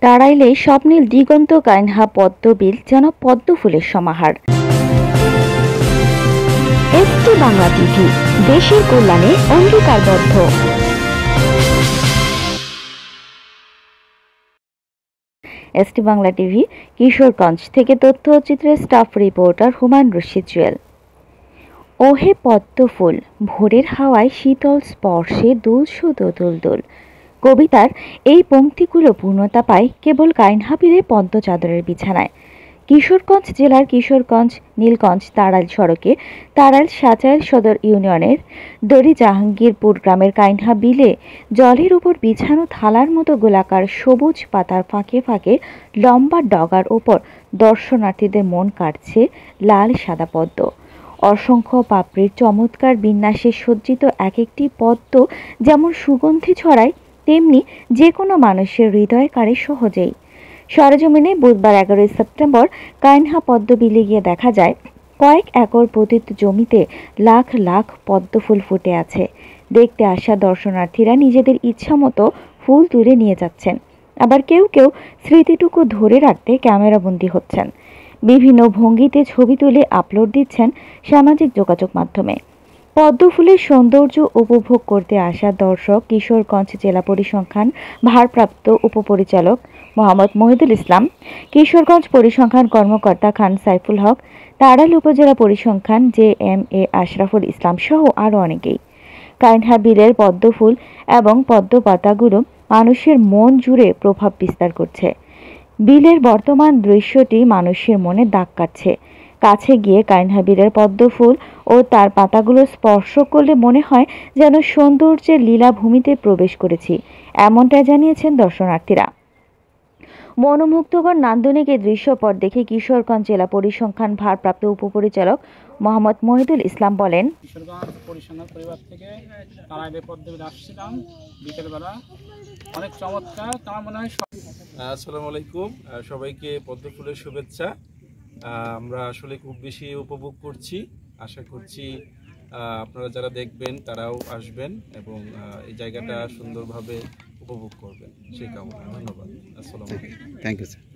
তাড়াইলে স্বপ্নীল দিগন্ত কাইনহা পদ্মবিল যেন পদ্ম ফুলের সমাহার। এসটি বাংলা টিভি, দেশের কল্যাণে অঙ্গীকারবদ্ধ। এসটি বাংলা টিভি, কিশোরগঞ্জ থেকে তথ্য ও চিত্রের স্টাফ রিপোর্টার হুমায়ুন রশিদ জুয়েল। ওহে পদ্ম ফুল, ভোরের হাওয়ায় শীতল স্পর্শে দুলছো দোদুল। কবিতার এই পংক্তিগুলো পূর্ণতা পায় কেবল কাইনহাবিলে পদ্ম চাদরের বিছানায়। কিশোরগঞ্জ জেলার কিশোরগঞ্জ নীলগঞ্জ তাড়াইল সড়কে তাড়াইল সাচাইল সদর ইউনিয়নের দড়ি জাহাঙ্গীরপুর গ্রামের কাইনহা বিলে জলের উপর বিছানো থালার মতো গোলাকার সবুজ পাতার ফাঁকে ফাঁকে লম্বা ডগার ওপর দর্শনার্থীদের মন কাটছে লাল সাদা পদ্ম। অসংখ্য পাপড়ির চমৎকার বিন্যাসে সজ্জিত এক একটি পদ্ম যেমন সুগন্ধি ছড়ায়, তেমনি যে কোনো মানুষের হৃদয় কাড়ে সহজেই। সরেজমিনে বুধবার 11 সেপ্টেম্বর কাইনহা পদ্ম বিলে গিয়ে দেখা যায় কয়েক একর পতিত জমিতে লাখ লাখ পদ্ম ফুল ফুটে আছে। দেখতে আসা দর্শনার্থীরা নিজেদের ইচ্ছামতো ফুল তুলে নিয়ে যাচ্ছেন, আবার কেউ কেউ স্মৃতিটুকু ধরে রাখতে ক্যামেরাবন্দী হচ্ছেন। বিভিন্ন ভঙ্গিতে ছবি তুলে আপলোড দিচ্ছেন সামাজিক যোগাযোগ মাধ্যমে। পদ্ম ফুলের সৌন্দর্য উপভোগ করতে আসা দর্শক কিশোরগঞ্জ জেলা পরিসংখ্যান ভারপ্রাপ্ত উপপরিচালক মোহাম্মদ মহিদুল ইসলাম, কিশোরগঞ্জ পরিসংখ্যান কর্মকর্তা খান সাইফুল হক, তাড়াইল উপজেলা পরিসংখ্যান JMA আশরাফুল ইসলাম সহ আরও অনেকেই। কাইনহা বিলের পদ্ম ফুল এবং পদ্ম পাতাগুলো মানুষের মন জুড়ে প্রভাব বিস্তার করছে। বিলের বর্তমান দৃশ্যটি মানুষের মনে দাগ কাটছে। কাছে গিয়ে কাইনহা বিলের পদ্ম ফুল ও তার পাতাগুলো স্পর্শ করলে মনে হয় যেন সৌন্দর্যের লীলাভূমিতে প্রবেশ করেছি, এমনটাই জানিয়েছেন দর্শনার্থীরা। মনোমুগ্ধকর নান্দনিক এই দৃশ্যপট দেখে কিশোরগঞ্জ জেলা পরিসংখ্যান ভারপ্রাপ্ত উপপরিচালক মোহাম্মদ মহিদুল ইসলাম বলেন, কিশোরগঞ্জ পরিসংখ্যান পরিবার থেকে তাড়াইলে পদ্মবিলে আসছিলাম বিকেলবেলা, অনেক চমৎকার। আমার মনে হয় আসসালামু আলাইকুম, সবাইকে পদ্ম ফুলের শুভেচ্ছা। আমরা আসলে খুব বেশি উপভোগ করছি, আশা করছি আপনারা যারা দেখবেন তারাও আসবেন এবং এই জায়গাটা সুন্দরভাবে উপভোগ করবেন, সেই কামনা। ধন্যবাদ। আসসালামু আলাইকুম। Thank you sir.